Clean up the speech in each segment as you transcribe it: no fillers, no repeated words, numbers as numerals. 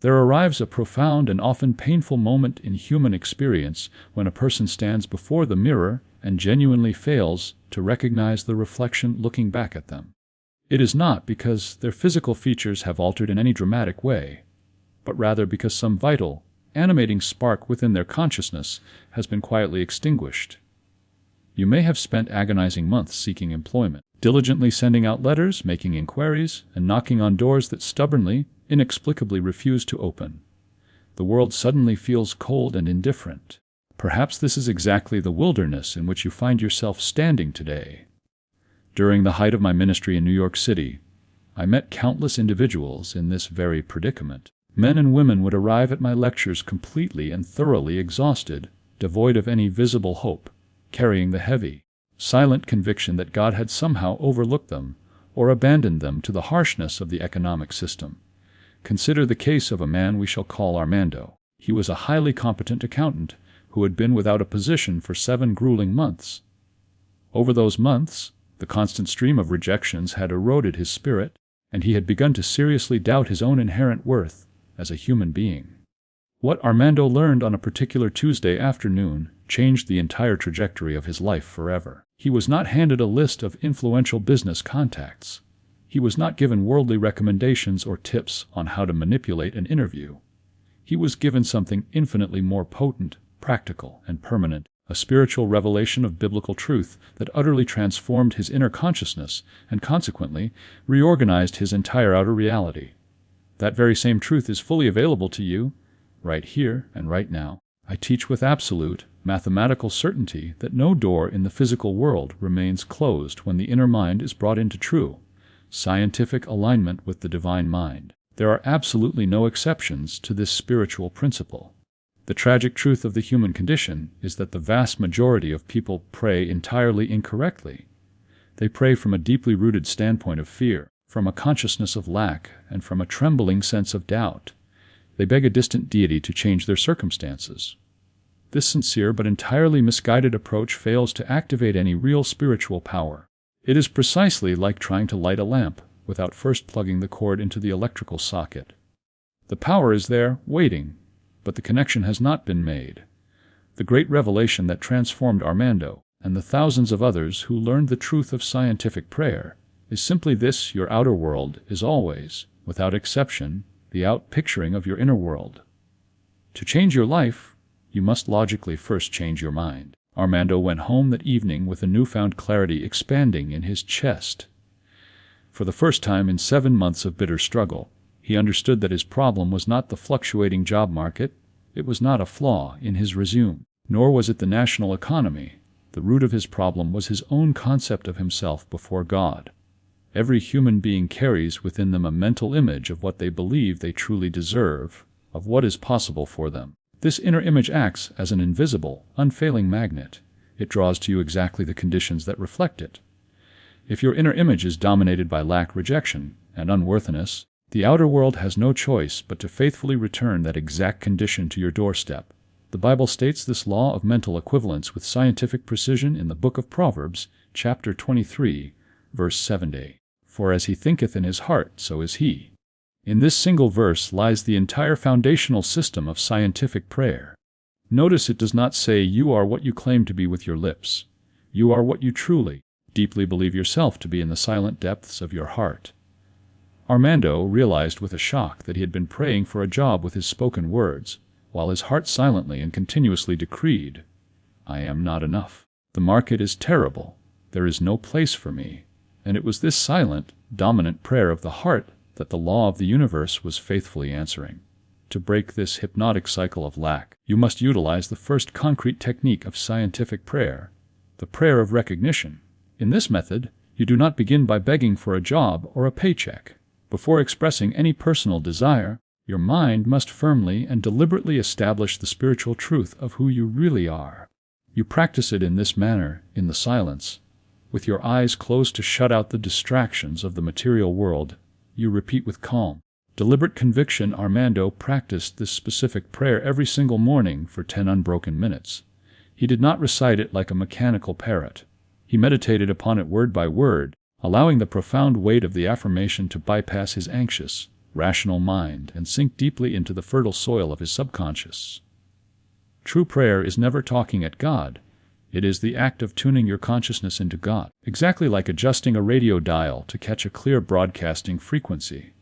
There arrives a profound and often painful moment in human experience when a person stands before the mirror and genuinely fails to recognize the reflection looking back at them. It is not because their physical features have altered in any dramatic way, but rather because some vital, animating spark within their consciousness has been quietly extinguished. You may have spent agonizing months seeking employment, diligently sending out letters, making inquiries, and knocking on doors that stubbornly, inexplicably refuse to open. The world suddenly feels cold and indifferent. Perhaps this is exactly the wilderness in which you find yourself standing today. During the height of my ministry in New York City, I met countless individuals in this very predicament. Men and women would arrive at my lectures completely and thoroughly exhausted, devoid of any visible hope, carrying the heavy, silent conviction that God had somehow overlooked them or abandoned them to the harshness of the economic system. Consider the case of a man we shall call Armando. He was a highly competent accountant who had been without a position for 7 grueling months. Over those months, the constant stream of rejections had eroded his spirit, and he had begun to seriously doubt his own inherent worth as a human being. What Armando learned on a particular Tuesday afternoon changed the entire trajectory of his life forever. He was not handed a list of influential business contacts. He was not given worldly recommendations or tips on how to manipulate an interview. He was given something infinitely more potent, practical, and permanent, a spiritual revelation of biblical truth that utterly transformed his inner consciousness and consequently reorganized his entire outer reality. That very same truth is fully available to you, right here and right now. I teach with absolute, mathematical certainty that no door in the physical world remains closed when the inner mind is brought into true, scientific alignment with the divine mind. There are absolutely no exceptions to this spiritual principle. The tragic truth of the human condition is that the vast majority of people pray entirely incorrectly. They pray from a deeply rooted standpoint of fear, from a consciousness of lack, and from a trembling sense of doubt. They beg a distant deity to change their circumstances. This sincere but entirely misguided approach fails to activate any real spiritual power. It is precisely like trying to light a lamp without first plugging the cord into the electrical socket. The power is there, waiting, but the connection has not been made. The great revelation that transformed Armando and the thousands of others who learned the truth of scientific prayer is simply this: your outer world is always, without exception, the outpicturing of your inner world. To change your life, you must logically first change your mind. Armando went home that evening with a newfound clarity expanding in his chest. For the first time in 7 months of bitter struggle, he understood that his problem was not the fluctuating job market, it was not a flaw in his resume, nor was it the national economy. The root of his problem was his own concept of himself before God. Every human being carries within them a mental image of what they believe they truly deserve, of what is possible for them. This inner image acts as an invisible, unfailing magnet. It draws to you exactly the conditions that reflect it. If your inner image is dominated by lack, rejection, and unworthiness, the outer world has no choice but to faithfully return that exact condition to your doorstep. The Bible states this law of mental equivalence with scientific precision in the book of Proverbs, chapter 23, verse 70. For as he thinketh in his heart, so is he. In this single verse lies the entire foundational system of scientific prayer. Notice it does not say you are what you claim to be with your lips. You are what you truly, deeply believe yourself to be in the silent depths of your heart. Armando realized with a shock that he had been praying for a job with his spoken words, while his heart silently and continuously decreed, I am not enough. The market is terrible. There is no place for me. And it was this silent, dominant prayer of the heart that the law of the universe was faithfully answering. To break this hypnotic cycle of lack, you must utilize the first concrete technique of scientific prayer, the prayer of recognition. In this method, you do not begin by begging for a job or a paycheck. Before expressing any personal desire, your mind must firmly and deliberately establish the spiritual truth of who you really are. You practice it in this manner, in the silence. With your eyes closed to shut out the distractions of the material world, you repeat with calm, deliberate conviction. Armando practiced this specific prayer every single morning for 10 unbroken minutes. He did not recite it like a mechanical parrot. He meditated upon it word by word, allowing the profound weight of the affirmation to bypass his anxious, rational mind and sink deeply into the fertile soil of his subconscious. True prayer is never talking at God. It is the act of tuning your consciousness into God, exactly like adjusting a radio dial to catch a clear broadcasting frequency.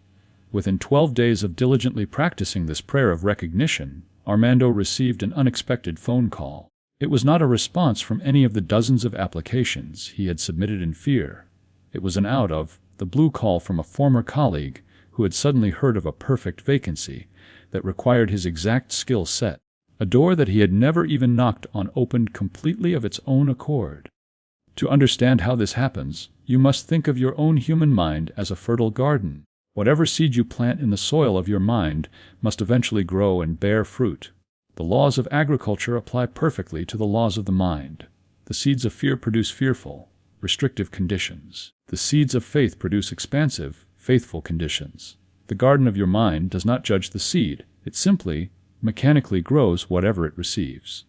Within 12 days of diligently practicing this prayer of recognition, Armando received an unexpected phone call. It was not a response from any of the dozens of applications he had submitted in fear. It was an out-of-the-blue call from a former colleague who had suddenly heard of a perfect vacancy that required his exact skill set. A door that he had never even knocked on opened completely of its own accord. To understand how this happens, you must think of your own human mind as a fertile garden. Whatever seed you plant in the soil of your mind must eventually grow and bear fruit. The laws of agriculture apply perfectly to the laws of the mind. The seeds of fear produce fearful, restrictive conditions. The seeds of faith produce expansive, faithful conditions. The garden of your mind does not judge the seed. It simply, mechanically grows whatever it receives.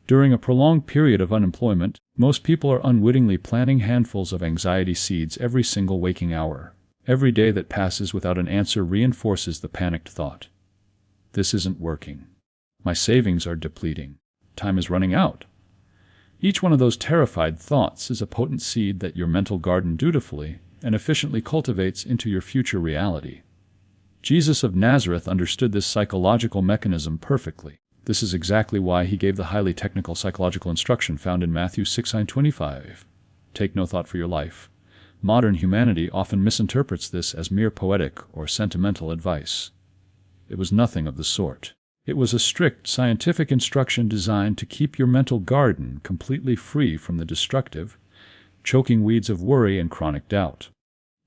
During a prolonged period of unemployment, most people are unwittingly planting handfuls of anxiety seeds every single waking hour. Every day that passes without an answer reinforces the panicked thought. This isn't working. My savings are depleting. Time is running out. Each one of those terrified thoughts is a potent seed that your mental garden dutifully and efficiently cultivates into your future reality. Jesus of Nazareth understood this psychological mechanism perfectly. This is exactly why he gave the highly technical psychological instruction found in Matthew 6:25. Take no thought for your life. Modern humanity often misinterprets this as mere poetic or sentimental advice. It was nothing of the sort. It was a strict scientific instruction designed to keep your mental garden completely free from the destructive, choking weeds of worry and chronic doubt.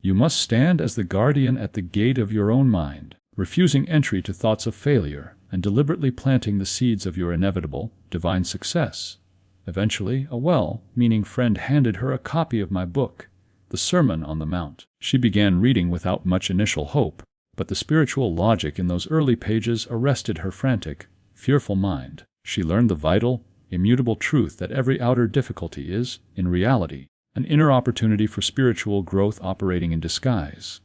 You must stand as the guardian at the gate of your own mind, refusing entry to thoughts of failure and deliberately planting the seeds of your inevitable, divine success. Eventually, a well-meaning friend handed her a copy of my book, The Sermon on the Mount. She began reading without much initial hope, but the spiritual logic in those early pages arrested her frantic, fearful mind. She learned the vital, immutable truth that every outer difficulty is, in reality, an inner opportunity for spiritual growth operating in disguise.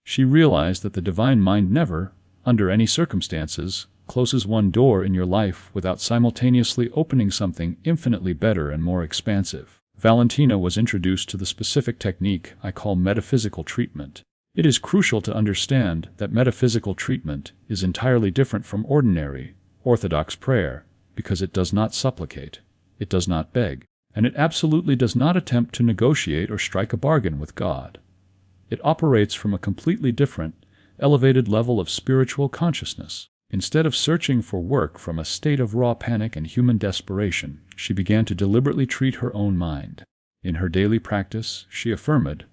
She realized that the divine mind never, under any circumstances, closes one door in your life without simultaneously opening something infinitely better and more expansive. Valentina was introduced to the specific technique I call metaphysical treatment. It is crucial to understand that metaphysical treatment is entirely different from ordinary, orthodox prayer, because it does not supplicate, it does not beg, and it absolutely does not attempt to negotiate or strike a bargain with God. It operates from a completely different, elevated level of spiritual consciousness. Instead of searching for work from a state of raw panic and human desperation, she began to deliberately treat her own mind. In her daily practice, she affirmed,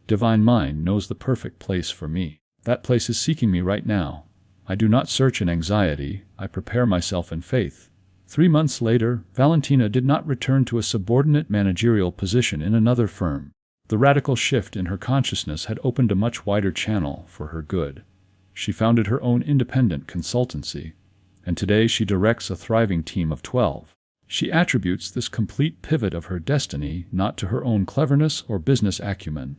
"Divine Mind knows the perfect place for me. That place is seeking me right now. I do not search in anxiety, I prepare myself in faith." 3 months later, Valentina did not return to a subordinate managerial position in another firm. The radical shift in her consciousness had opened a much wider channel for her good. She founded her own independent consultancy, and today she directs a thriving team of 12. She attributes this complete pivot of her destiny not to her own cleverness or business acumen,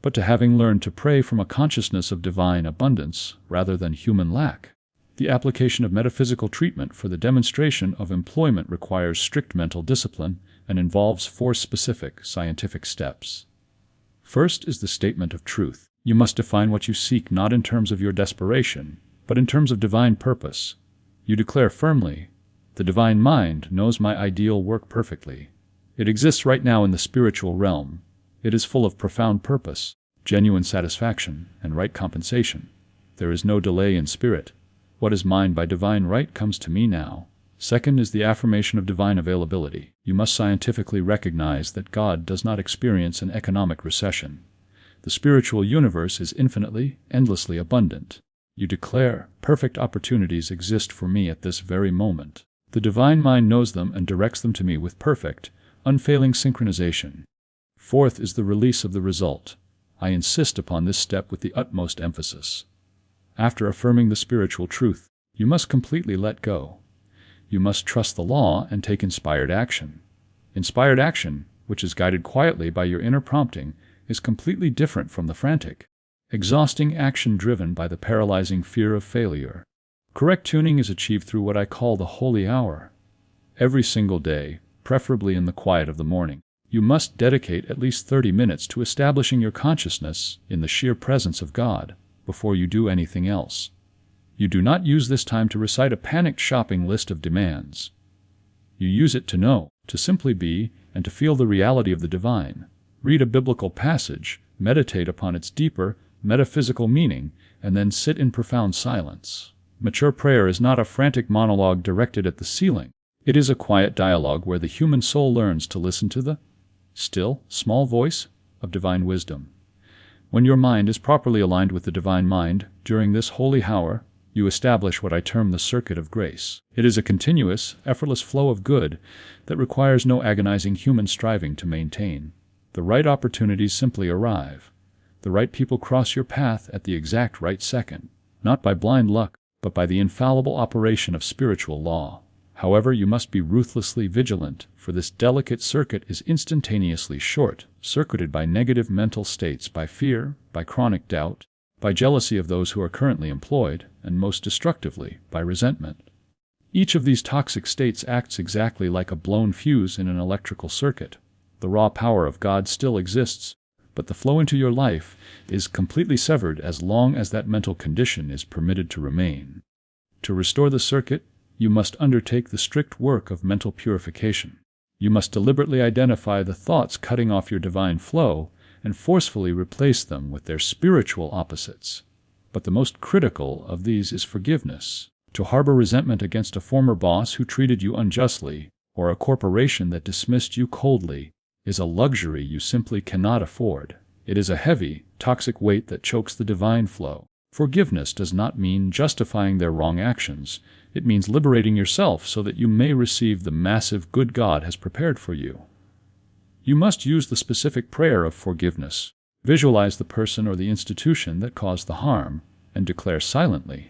but to having learned to pray from a consciousness of divine abundance rather than human lack. The application of metaphysical treatment for the demonstration of employment requires strict mental discipline and involves 4 specific scientific steps. First is the statement of truth. You must define what you seek not in terms of your desperation, but in terms of divine purpose. You declare firmly, "The divine mind knows my ideal work perfectly. It exists right now in the spiritual realm. It is full of profound purpose, genuine satisfaction, and right compensation. There is no delay in spirit. What is mine by divine right comes to me now." Second is the affirmation of divine availability. You must scientifically recognize that God does not experience an economic recession. The spiritual universe is infinitely, endlessly abundant. You declare, "Perfect opportunities exist for me at this very moment. The divine mind knows them and directs them to me with perfect, unfailing synchronization." Fourth is the release of the result. I insist upon this step with the utmost emphasis. After affirming the spiritual truth, you must completely let go. You must trust the law and take inspired action. Inspired action, which is guided quietly by your inner prompting, is completely different from the frantic, exhausting action driven by the paralyzing fear of failure. Correct tuning is achieved through what I call the holy hour. Every single day, preferably in the quiet of the morning, you must dedicate at least 30 minutes to establishing your consciousness in the sheer presence of God before you do anything else. You do not use this time to recite a panicked shopping list of demands. You use it to know, to simply be, and to feel the reality of the divine. Read a biblical passage, meditate upon its deeper, metaphysical meaning, and then sit in profound silence. Mature prayer is not a frantic monologue directed at the ceiling. It is a quiet dialogue where the human soul learns to listen to the still, small voice of divine wisdom. When your mind is properly aligned with the divine mind during this holy hour, you establish what I term the circuit of grace. It is a continuous, effortless flow of good that requires no agonizing human striving to maintain. The right opportunities simply arrive. The right people cross your path at the exact right second, not by blind luck, but by the infallible operation of spiritual law. However, you must be ruthlessly vigilant, for this delicate circuit is instantaneously short-circuited by negative mental states, by fear, by chronic doubt, by jealousy of those who are currently employed, and most destructively, by resentment. Each of these toxic states acts exactly like a blown fuse in an electrical circuit. The raw power of God still exists, but the flow into your life is completely severed as long as that mental condition is permitted to remain. To restore the circuit, you must undertake the strict work of mental purification. You must deliberately identify the thoughts cutting off your divine flow and forcefully replace them with their spiritual opposites. But the most critical of these is forgiveness. To harbor resentment against a former boss who treated you unjustly, or a corporation that dismissed you coldly, is a luxury you simply cannot afford. It is a heavy, toxic weight that chokes the divine flow. Forgiveness does not mean justifying their wrong actions. It means liberating yourself so that you may receive the massive good God has prepared for you. You must use the specific prayer of forgiveness. Visualize the person or the institution that caused the harm, and declare silently,